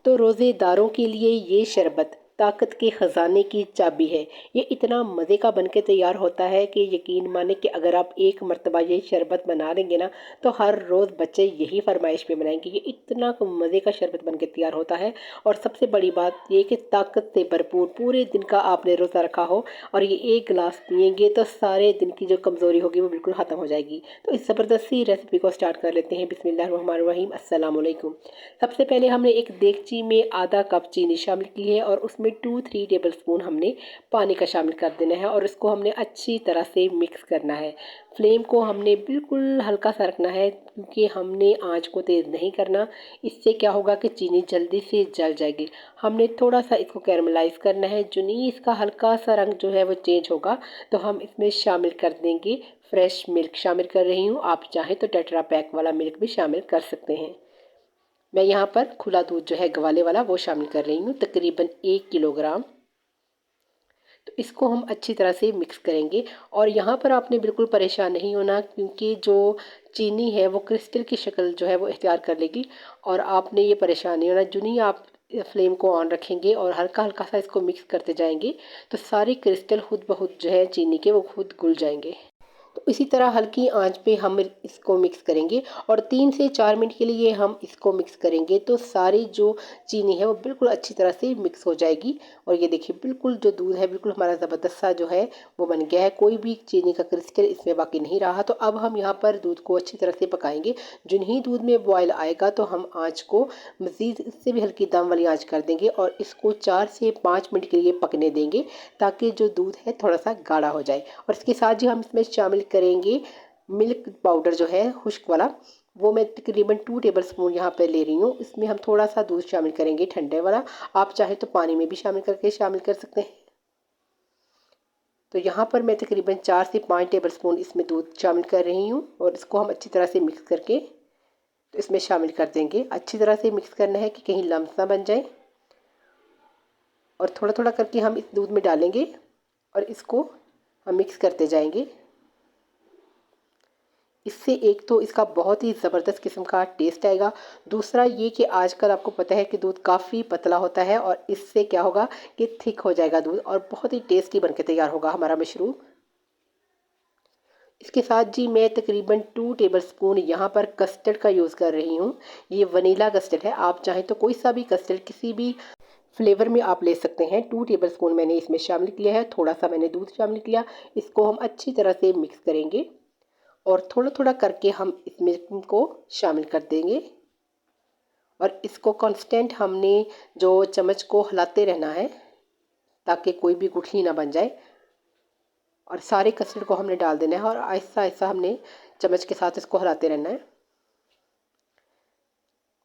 तो रोज़ेदारों के लिए ये शरबत ताकत के ख़जाने की चाबी है। ये इतना मज़े का बनके तैयार होता है कि यकीन माने कि अगर आप एक मर्तबा ये शरबत बना देंगे ना, तो हर रोज़ बच्चे यही फ़रमाइश पे बनाएंगे। ये इतना मज़े का शरबत बनके तैयार होता है। और सबसे बड़ी बात ये कि ताकत से भरपूर, पूरे दिन का आपने रोज़ा रखा हो और ये एक गिलास पिएंगे तो सारे दिन की जो कमज़ोरी होगी वो बिल्कुल ख़त्म हो जाएगी। तो इस ज़बरदस्त सी रेसिपी को स्टार्ट कर लेते हैं। बिस्मिल्लाहिर्रहमानिर्रहीम। अस्सलाम वालेकुम। सबसे पहले हमने एक देगची में आधा कप चीनी शामिल की है और उसमें 2-3 टेबल स्पून हमने पानी का शामिल कर देना है और इसको हमने अच्छी तरह से मिक्स करना है। फ्लेम को हमने बिल्कुल हल्का सा रखना है क्योंकि हमने आंच को तेज़ नहीं करना। इससे क्या होगा कि चीनी जल्दी से जल जाएगी। हमने थोड़ा सा इसको कैरमलाइज़ करना है। जो नहीं इसका हल्का सा रंग जो है वो चेंज होगा तो हम इसमें शामिल कर देंगे फ्रेश मिल्क। शामिल कर रही हूँ, आप चाहें तो टेट्रा पैक वाला मिल्क भी शामिल कर सकते हैं। मैं यहाँ पर खुला दूध जो है गवाले वाला वो शामिल कर रही हूँ, तकरीबन 1 किलोग्राम। तो इसको हम अच्छी तरह से मिक्स करेंगे। और यहाँ पर आपने बिल्कुल परेशान नहीं होना क्योंकि जो चीनी है वो क्रिस्टल की शक्ल जो है वो इख्तियार कर लेगी और आपने ये परेशान नहीं होना। जो नहीं आप फ्लेम को ऑन रखेंगे और हल्का हल्का सा इसको मिक्स करते जाएंगे तो सारी क्रिस्टल खुद ब खुद जो है चीनी के वो खुद घुल जाएंगे। तो इसी तरह हल्की आंच पे हम इसको मिक्स करेंगे और 3 से 4 मिनट के लिए हम इसको मिक्स करेंगे तो सारी जो चीनी है वो बिल्कुल अच्छी तरह से मिक्स हो जाएगी। और ये देखिए बिल्कुल जो दूध है बिल्कुल हमारा ज़बरदस्त सा जो है वो बन गया है, कोई भी चीनी का क्रिस्टल इसमें बाकी नहीं रहा। तो अब हम यहाँ पर दूध को अच्छी तरह से पकाएंगे। जिन्हीं दूध में बॉयल आएगा तो हम आँच को मज़ीद इससे भी हल्की दम वाली आँच कर देंगे और इसको 4 से 5 मिनट के लिए पकने देंगे ताकि जो दूध है थोड़ा सा गाढ़ा हो जाए। और इसके साथ ही हम इसमें शामिल करेंगे मिल्क पाउडर जो है खुश्क वाला, वो मैं तकरीबन 2 टेबल स्पून यहाँ पर ले रही हूँ। इसमें हम थोड़ा सा दूध शामिल करेंगे ठंडे वाला, आप चाहे तो पानी में भी शामिल कर सकते हैं। तो यहाँ पर मैं तकरीबन 4 से 5 टेबल स्पून इसमें दूध शामिल कर रही हूँ और इसको हम अच्छी तरह से मिक्स करके तो इसमें शामिल कर देंगे। अच्छी तरह से मिक्स करना है कि कहीं लम्स ना बन जाए। और थोड़ा थोड़ा करके हम इस दूध में डालेंगे और इसको हम मिक्स करते जाएंगे। इससे एक तो इसका बहुत ही ज़बरदस्त किस्म का टेस्ट आएगा, दूसरा ये कि आजकल आपको पता है कि दूध काफ़ी पतला होता है और इससे क्या होगा कि थिक हो जाएगा दूध और बहुत ही टेस्टी बनके तैयार होगा हमारा मशरूब। इसके साथ जी मैं तकरीबन 2 टेबल स्पून यहाँ पर कस्टर्ड का यूज़ कर रही हूँ। ये वनीला कस्टर्ड है, आप चाहें तो कोई सा भी कस्टर्ड किसी भी फ्लेवर में आप ले सकते हैं। 2 टेबल स्पून मैंने इसमें शामिल किया है, थोड़ा सा मैंने दूध शामिल किया। इसको हम अच्छी तरह से मिक्स करेंगे और थोड़ा थोड़ा करके हम इसमें को शामिल कर देंगे और इसको कांस्टेंट हमने जो चम्मच को हिलाते रहना है ताकि कोई भी गुठली ना बन जाए। और सारे कस्टर्ड को हमने डाल देना है और आहिस्ता आहिस्ता हमने चम्मच के साथ इसको हिलाते रहना है।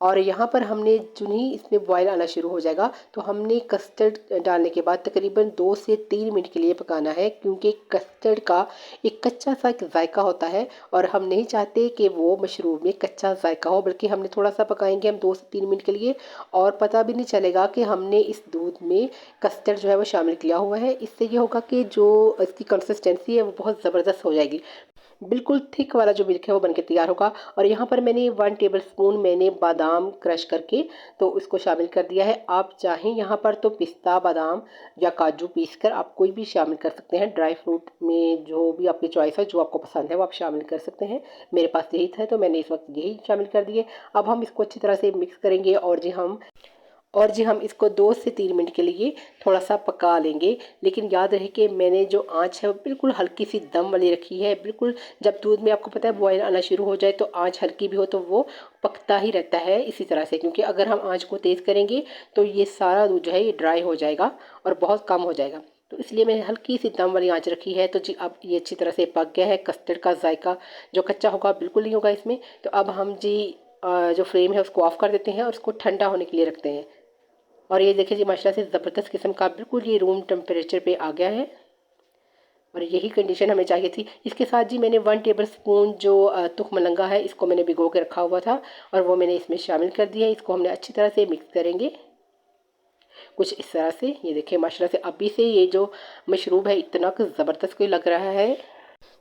और यहाँ पर हमने जो ही इसमें बॉयल आना शुरू हो जाएगा तो हमने कस्टर्ड डालने के बाद तकरीबन 2 से 3 मिनट के लिए पकाना है क्योंकि कस्टर्ड का एक कच्चा सा एक जायका होता है और हम नहीं चाहते कि वो मशरूब में कच्चा जायका हो, बल्कि हमने थोड़ा सा पकाएंगे हम 2 से 3 मिनट के लिए और पता भी नहीं चलेगा कि हमने इस दूध में कस्टर्ड जो है वो शामिल किया हुआ है। इससे ये होगा कि जो इसकी कंसिस्टेंसी है वो बहुत ज़बरदस्त हो जाएगी, बिल्कुल थिक वाला जो मिल्क है वो बनके तैयार होगा। और यहाँ पर मैंने 1 टेबल स्पून मैंने बादाम क्रश करके तो उसको शामिल कर दिया है। आप चाहें यहाँ पर तो पिस्ता बादाम या काजू पीस कर आप कोई भी शामिल कर सकते हैं। ड्राई फ्रूट में जो भी आपकी चॉइस है, जो आपको पसंद है वो आप शामिल कर सकते हैं। मेरे पास यही था तो मैंने इस वक्त यही शामिल कर दिए। अब हम इसको अच्छी तरह से मिक्स करेंगे और जी हम इसको 2 से 3 मिनट के लिए थोड़ा सा पका लेंगे। लेकिन याद रहे कि मैंने जो आंच है वो बिल्कुल हल्की सी दम वाली रखी है। बिल्कुल जब दूध में आपको पता है बॉयल आना शुरू हो जाए तो आंच हल्की भी हो तो वो पकता ही रहता है इसी तरह से, क्योंकि अगर हम आंच को तेज़ करेंगे तो ये सारा दूध जो है ये ड्राई हो जाएगा और बहुत कम हो जाएगा। तो इसलिए मैंने हल्की सी दम वाली आंच रखी है। तो जी अब ये अच्छी तरह से पक गया है। कस्टर्ड का जायका जो कच्चा होगा बिल्कुल नहीं होगा इसमें। तो अब हम जी जो फ्लेम है उसको ऑफ़ कर देते हैं और उसको ठंडा होने के लिए रखते हैं। और ये देखिए जी माशाल्लाह से ज़बरदस्त किस्म का बिल्कुल ये रूम टेम्परेचर पे आ गया है और यही कंडीशन हमें चाहिए थी। इसके साथ जी मैंने 1 टेबल स्पून जो तुख मलंगा है इसको मैंने भिगो के रखा हुआ था और वो मैंने इसमें शामिल कर दिया है। इसको हमने अच्छी तरह से मिक्स करेंगे कुछ इस तरह से। ये देखिए माशाल्लाह से अभी से ये जो मशरूब है इतना ज़बरदस्त कोई लग रहा है।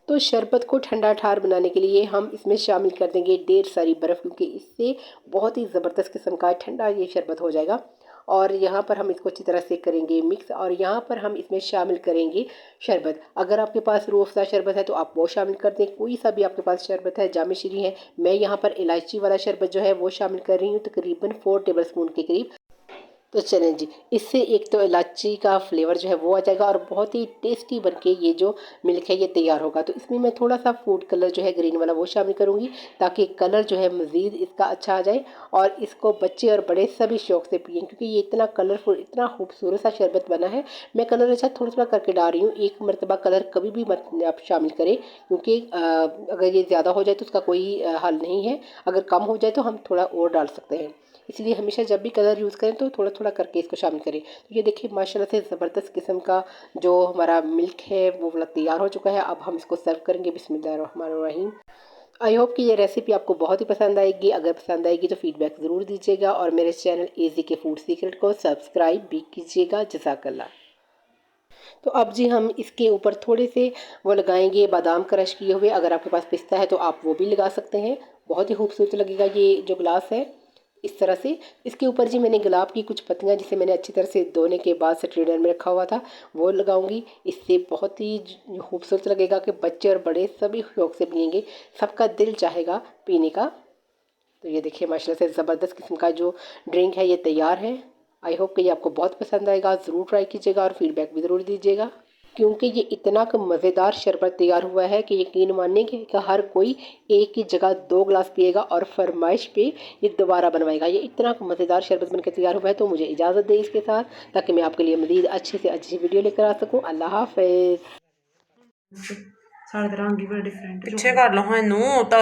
तो शरबत को ठंडा ठार बनाने के लिए हम इसमें शामिल कर देंगे ढेर सारी बर्फ़, क्योंकि इससे बहुत ही ज़बरदस्त किस्म का ठंडा ये शरबत हो जाएगा। और यहाँ पर हम इसको अच्छी तरह से करेंगे मिक्स, और यहाँ पर हम इसमें शामिल करेंगे शरबत। अगर आपके पास रूह अफ़ज़ा शरबत है तो आप वो शामिल कर दें, कोई सा भी आपके पास शरबत है, जाम शीरी है। मैं यहाँ पर इलायची वाला शरबत जो है वो शामिल कर रही हूँ, तकरीबन 4 टेबल स्पून के करीब। तो चलें जी, इससे एक तो इलायची का फ्लेवर जो है वो आ जाएगा, और बहुत ही टेस्टी बनके ये जो मिल्क है ये तैयार होगा। तो इसमें मैं थोड़ा सा फूड कलर जो है ग्रीन वाला वो शामिल करूँगी, ताकि कलर जो है मज़ीद इसका अच्छा आ जाए, और इसको बच्चे और बड़े सभी शौक से पिएँ, क्योंकि ये इतना कलरफुल, इतना खूबसूरत सा शरबत बना है। मैं कलर अच्छा थोड़ा थोड़ा करके डाल रही हूँ, एक मरतबा कलर कभी भी मत आप शामिल करें, क्योंकि अगर ये ज़्यादा हो जाए तो उसका कोई हल नहीं है। अगर कम हो जाए तो हम थोड़ा और डाल सकते हैं, इसलिए हमेशा जब भी कलर यूज़ करें तो थोड़ा थोड़ा करके इसको शामिल करें। तो ये देखिए माशाल्लाह से ज़बरदस्त किस्म का जो हमारा मिल्क है वो वाला तैयार हो चुका है। अब हम इसको सर्व करेंगे। बिस्मिल्लाहिर्रहमानिर्रहीम। आई होप कि ये रेसिपी आपको बहुत ही पसंद आएगी। अगर पसंद आएगी तो फीडबैक ज़रूर दीजिएगा, और मेरे चैनल एजी के फूड सीक्रेट को सब्सक्राइब भी कीजिएगा। जज़ाकल्लाह। तो अब जी हम इसके ऊपर थोड़े से वो लगाएंगे बादाम क्रश किए हुए। अगर आपके पास पिस्ता है तो आप वो भी लगा सकते हैं, बहुत ही खूबसूरत लगेगा ये जो ग्लास है इस तरह से। इसके ऊपर जी मैंने गुलाब की कुछ पत्तियां, जिसे मैंने अच्छी तरह से धोने के बाद स्ट्रेनर में रखा हुआ था, वो लगाऊंगी। इससे बहुत ही खूबसूरत लगेगा कि बच्चे और बड़े सभी शौक से पियेंगे, सबका दिल चाहेगा पीने का। तो ये देखिए माशाल्लाह से ज़बरदस्त किस्म का जो ड्रिंक है ये तैयार है। आई होप कि ये आपको बहुत पसंद आएगा, ज़रूर ट्राई कीजिएगा और फीडबैक भी ज़रूर दीजिएगा, क्योंकि ये इतना मज़ेदार शरबत तैयार हुआ है कि यकीन मानिए कि हर कोई एक ही जगह 2 ग्लास पिएगा और फरमाइश पे ये दोबारा बनवाएगा। ये इतना मज़ेदार शरबत बनकर तैयार हुआ है। तो मुझे इजाज़त दें इसके साथ, ताकि मैं आपके लिए मज़ीद अच्छी से अच्छी वीडियो लेकर आ सकूँ। अल्लाह हाफ़िज़। साढ़े रंग ही बड़े डिफरेंट पीछे कर लो। हाँ नू तो